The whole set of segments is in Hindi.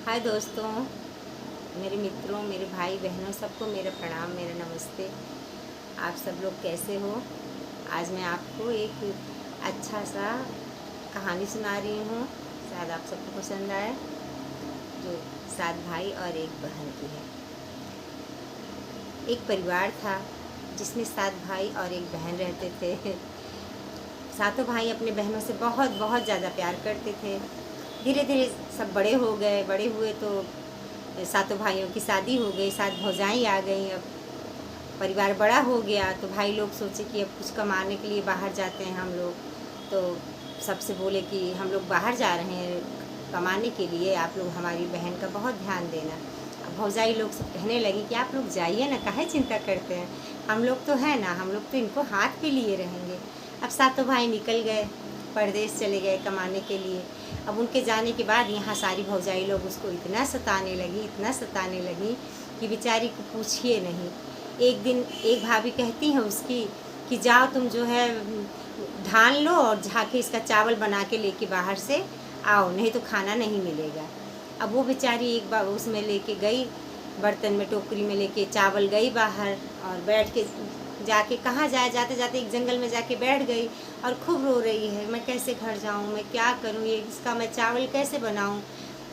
हाय दोस्तों, मेरे मित्रों, मेरे भाई बहनों, सबको मेरा प्रणाम, मेरा नमस्ते। आप सब लोग कैसे हो? आज मैं आपको एक अच्छा सा कहानी सुना रही हूँ। शायद आप सबको पसंद आए। जो 7 भाई और एक बहन की है। एक परिवार था जिसमें 7 भाई और एक बहन रहते थे। सातों भाई अपने बहनों से बहुत बहुत ज़्यादा प्यार करते थे। धीरे धीरे सब बड़े हो गए। बड़े हुए तो सातों भाइयों की शादी हो गई, 7 भौजाई आ गई। अब परिवार बड़ा हो गया तो भाई लोग सोचे कि अब कुछ कमाने के लिए बाहर जाते हैं हम लोग। तो सबसे बोले कि हम लोग बाहर जा रहे हैं कमाने के लिए, आप लोग हमारी बहन का बहुत ध्यान देना। अब भौजाई लोग सब कहने लगी कि आप लोग जाइए ना, काहे चिंता करते हैं, हम लोग तो है ना, हम लोग तो इनको हाथ पे लिए रहेंगे। अब सातों भाई निकल गए, परदेश चले गए कमाने के लिए। अब उनके जाने के बाद यहाँ सारी भौजाई लोग उसको इतना सताने लगी, इतना सताने लगी कि बेचारी को पूछिए नहीं। एक दिन एक भाभी कहती है उसकी कि जाओ तुम जो है धान लो और झाके इसका चावल बना के लेके बाहर से आओ, नहीं तो खाना नहीं मिलेगा। अब वो बेचारी एक बार उसमें लेके गई, बर्तन में टोकरी में लेके चावल गई बाहर और बैठ के जाके कहाँ जाए, जाते जाते एक जंगल में जाके बैठ गई और खूब रो रही है, मैं कैसे घर जाऊँ, मैं क्या करूँ, ये इसका मैं चावल कैसे बनाऊँ।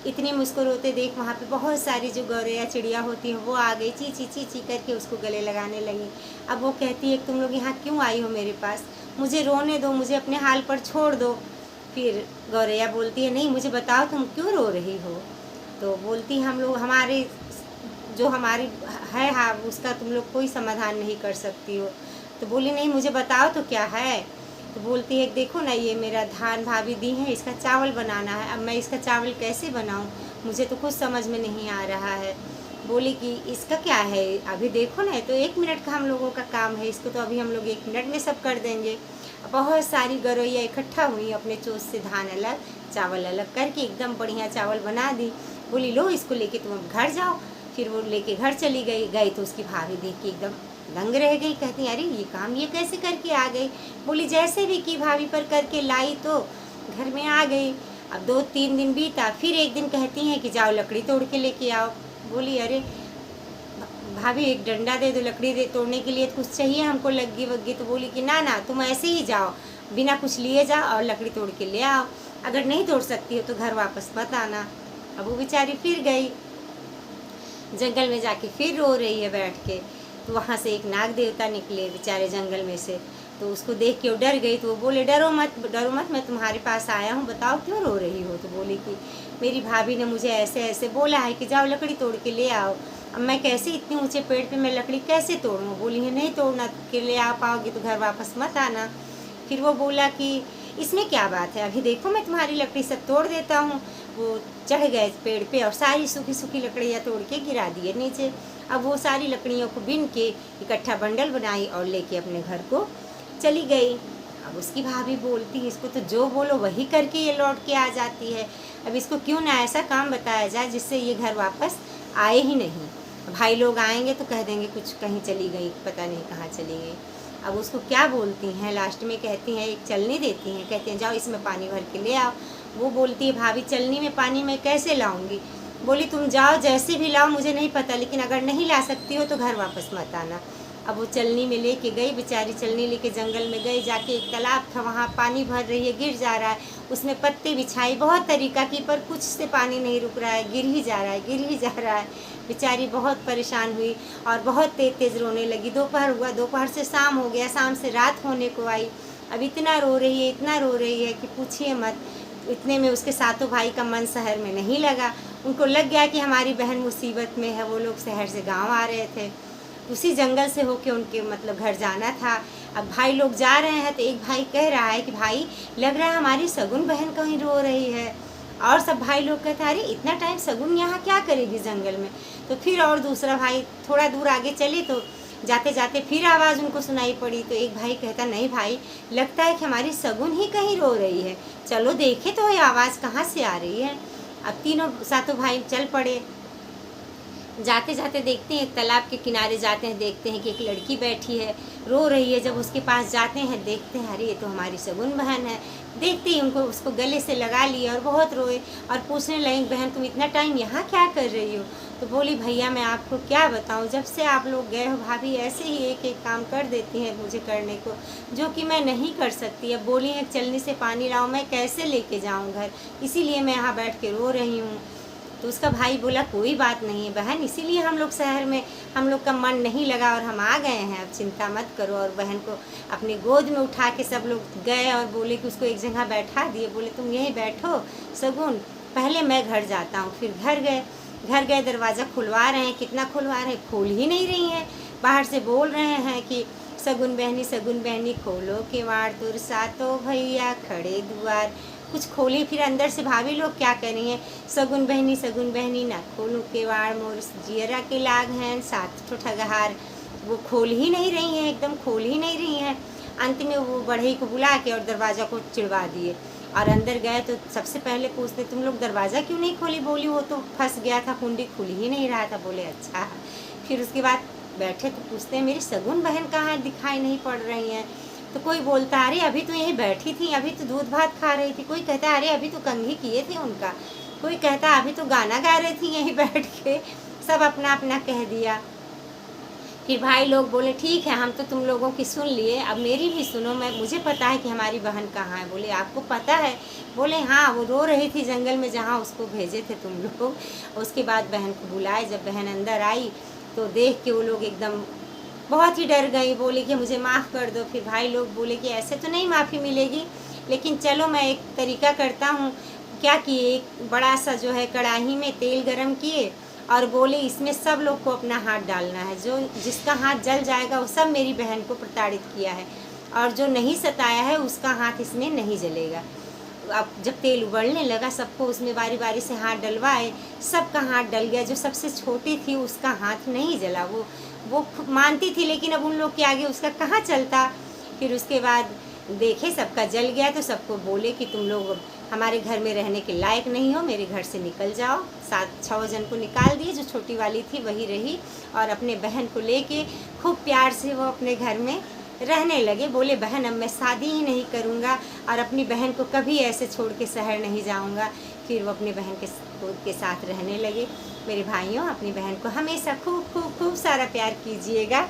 इतनी में उसको रोते देख वहाँ पे बहुत सारी जो गौरैया चिड़िया होती हैं वो आ गई, ची ची ची ची करके उसको गले लगाने लगी। अब वो कहती है तुम लोग यहाँ क्यों आई हो मेरे पास, मुझे रोने दो, मुझे अपने हाल पर छोड़ दो। फिर गौरैया बोलती है नहीं, मुझे बताओ तुम क्यों रो रही हो। तो बोलती हम लोग हमारे जो हमारी है हाँ उसका तुम लोग कोई समाधान नहीं कर सकती हो। तो बोली नहीं, मुझे बताओ तो क्या है। तो बोलती है देखो ना, ये मेरा धान भाभी दी है, इसका चावल बनाना है, अब मैं इसका चावल कैसे बनाऊं, मुझे तो कुछ समझ में नहीं आ रहा है। बोली कि इसका क्या है, अभी देखो ना, तो 1 मिनट का हम लोगों का काम है, इसको तो अभी हम लोग 1 मिनट में सब कर देंगे। बहुत सारी गौरैया इकट्ठा हुई, अपने चोंच से धान अलग चावल अलग करके एकदम बढ़िया चावल बना दी। बोली लो इसको लेके तुम अब घर जाओ। फिर वो लेके घर चली गई तो उसकी भाभी देख के एकदम दंग रह गई, कहती अरे ये काम ये कैसे करके आ गई। बोली जैसे भी की भाभी पर करके लाई तो घर में आ गई। अब 2-3 दिन बीता, फिर एक दिन कहती हैं कि जाओ लकड़ी तोड़ के लेके आओ। बोली अरे भाभी एक डंडा दे दो, लकड़ी दे तोड़ने के लिए कुछ चाहिए हमको, लग्गी वग्गी। तो बोली कि ना ना, तुम ऐसे ही जाओ, बिना कुछ लिए जाओ और लकड़ी तोड़ के ले आओ, अगर नहीं तोड़ सकती हो तो घर वापस मत आना। अब वो बेचारी फिर गई जंगल में, जाके फिर रो रही है बैठ के। तो वहाँ से एक नाग देवता निकले बेचारे जंगल में से। तो उसको देख के वो डर गई। तो वो बोले डरो मत, डरो मत, मैं तुम्हारे पास आया हूँ, बताओ क्यों रो रही हो। तो बोली कि मेरी भाभी ने मुझे ऐसे ऐसे बोला है कि जाओ लकड़ी तोड़ के ले आओ। अब मैं कैसे इतनी ऊंचे पेड़ पे मैं लकड़ी कैसे तोड़ूँ। बोली है नहीं तोड़ना, के ले आ पाओगी तो घर वापस मत आना। फिर वो बोला कि इसमें क्या बात है, अभी देखो मैं तुम्हारी लकड़ी सब तोड़ देता हूँ। वो चढ़ गए पेड़ पे और सारी सूखी सूखी लकड़ियाँ तोड़ के गिरा दिए नीचे। अब वो सारी लकड़ियों को बीन के इकट्ठा बंडल बनाई और लेके अपने घर को चली गई। अब उसकी भाभी बोलती है इसको तो जो बोलो वही करके ये लौट के आ जाती है, अब इसको क्यों ना ऐसा काम बताया जाए जिससे ये घर वापस आए ही नहीं। भाई लोग आएंगे तो कह देंगे कुछ कहीं चली गई, पता नहीं कहाँ चली गई। अब उसको क्या बोलती हैं, लास्ट में कहती हैं एक चलनी देती हैं, कहती हैं जाओ इसमें पानी भर के ले आओ। वो बोलती है भाभी चलनी में पानी मैं कैसे लाऊंगी। बोली तुम जाओ जैसे भी लाओ मुझे नहीं पता, लेकिन अगर नहीं ला सकती हो तो घर वापस मत आना। अब वो चलनी में लेके गई बेचारी, चलनी लेके जंगल में गई, जाके एक तालाब था वहाँ पानी भर रही है, गिर जा रहा है, उसमें पत्ते बिछाई, बहुत तरीका की, पर कुछ से पानी नहीं रुक रहा है, गिर ही जा रहा है, गिर ही जा रहा है। बेचारी बहुत परेशान हुई और बहुत तेज तेज रोने लगी। दोपहर हुआ, दोपहर से शाम हो गया, शाम से रात होने को आई। अब इतना रो रही है, इतना रो रही है कि पूछिए मत। इतने में उसके सातों भाई का मन शहर में नहीं लगा, उनको लग गया कि हमारी बहन मुसीबत में है। वो लोग शहर से गांव आ रहे थे, उसी जंगल से होके उनके मतलब घर जाना था। अब भाई लोग जा रहे हैं तो एक भाई कह रहा है कि भाई लग रहा है हमारी सगुन बहन कहीं रो रही है। और सब भाई लोग कहते हैं अरे इतना टाइम सगुन यहाँ क्या करेगी जंगल में। तो फिर और दूसरा भाई थोड़ा दूर आगे चले तो जाते जाते फिर आवाज़ उनको सुनाई पड़ी। तो एक भाई कहता नहीं भाई, लगता है कि हमारी सगुन ही कहीं रो रही है, चलो देखे तो ये आवाज़ कहाँ से आ रही है। अब तीनों सातों भाई चल पड़े। जाते जाते देखते हैं, एक तालाब के किनारे जाते हैं, देखते हैं कि एक लड़की बैठी है, रो रही है। जब उसके पास जाते हैं, देखते हैं अरे ये तो हमारी सगुन बहन है। देखते ही उनको उसको गले से लगा लिया और बहुत रोए और पूछने लगे, बहन तुम इतना टाइम यहाँ क्या कर रही हो? तो बोली, भैया मैं आपको क्या बताऊँ, जब से आप लोग गए हो भाभी ऐसे ही एक एक काम कर देती हैं मुझे करने को, जो कि मैं नहीं कर सकती। अब बोली है चलनी से पानी लाओ, मैं कैसे लेके जाऊँ घर, इसीलिए मैं यहाँ बैठ के रो रही हूँ। तो उसका भाई बोला, कोई बात नहीं है बहन, इसीलिए हम लोग शहर में हम लोग का मन नहीं लगा और हम आ गए हैं, अब चिंता मत करो। और बहन को अपनी गोद में उठा के सब लोग गए और बोले कि उसको एक जगह बैठा दिए। बोले तुम यहीं बैठो सगुन, पहले मैं घर जाता हूँ। फिर घर गए दरवाज़ा खुलवा रहे हैं, कितना खुलवा रहे हैं, खोल ही नहीं रही हैं। बाहर से बोल रहे हैं कि सगुन बहनी खोलो केवाड़, तुर सातो भैया खड़े दुआर। कुछ खोली, फिर अंदर से भाभी लोग क्या कर रही हैं, सगुन बहनी ना खोलूँ केवाड़, मोर जियरा के लाग हैं साथ तो ठगहार। वो खोल ही नहीं रही हैं, एकदम खोल ही नहीं रही हैं। अंत में वो बढ़ई को बुला के और दरवाज़ा को चिड़वा दिए और अंदर गए तो सबसे पहले पूछते, तुम लोग दरवाज़ा क्यों नहीं खोली? बोली वो तो फंस गया था, कुंडी खुल ही नहीं रहा था। बोले अच्छा। फिर उसके बाद बैठे तो पूछते हैं, मेरी सगुन बहन कहाँ है, दिखाई नहीं पड़ रही हैं। तो कोई बोलता अरे अभी तो यहीं बैठी थी, अभी तो दूध भात खा रही थी। कोई कहता अरे अभी तो कंघी किए थे उनका। कोई कहता अभी तो गाना गा रही थी यहीं बैठ के। सब अपना अपना कह दिया। फिर भाई लोग बोले ठीक है हम तो तुम लोगों की सुन लिए, अब मेरी भी सुनो, मुझे पता है कि हमारी बहन कहाँ है। बोले आपको पता है? बोले हाँ, वो रो रही थी जंगल में जहाँ उसको भेजे थे तुम लोग। उसके बाद बहन को बुलाए, जब बहन अंदर आई तो देख के वो लोग एकदम बहुत ही डर गई। बोले कि मुझे माफ़ कर दो। फिर भाई लोग बोले कि ऐसे तो नहीं माफ़ी मिलेगी, लेकिन चलो मैं एक तरीका करता हूँ। क्या किए, एक बड़ा सा जो है कढ़ाई में तेल गरम किए और बोले इसमें सब लोग को अपना हाथ डालना है, जो जिसका हाथ जल जाएगा वो सब मेरी बहन को प्रताड़ित किया है, और जो नहीं सताया है उसका हाथ इसमें नहीं जलेगा। अब जब तेल उबलने लगा, सबको उसमें बारी बारी से हाथ डलवाए, सबका हाथ डल गया। जो सबसे छोटी थी उसका हाथ नहीं जला, वो मानती थी, लेकिन अब उन लोग के आगे उसका कहाँ चलता। फिर उसके बाद देखे सबका जल गया तो सबको बोले कि तुम लोग हमारे घर में रहने के लायक नहीं हो, मेरे घर से निकल जाओ। 7-6 जन को निकाल दिए, जो छोटी वाली थी वही रही और अपने बहन को लेके खूब प्यार से वो अपने घर में रहने लगे। बोले बहन अब मैं शादी ही नहीं करूँगा और अपनी बहन को कभी ऐसे छोड़ के शहर नहीं जाऊँगा। फिर वो अपनी बहन के साथ रहने लगे। मेरे भाइयों, अपनी बहन को हमेशा खूब खूब खूब सारा प्यार कीजिएगा।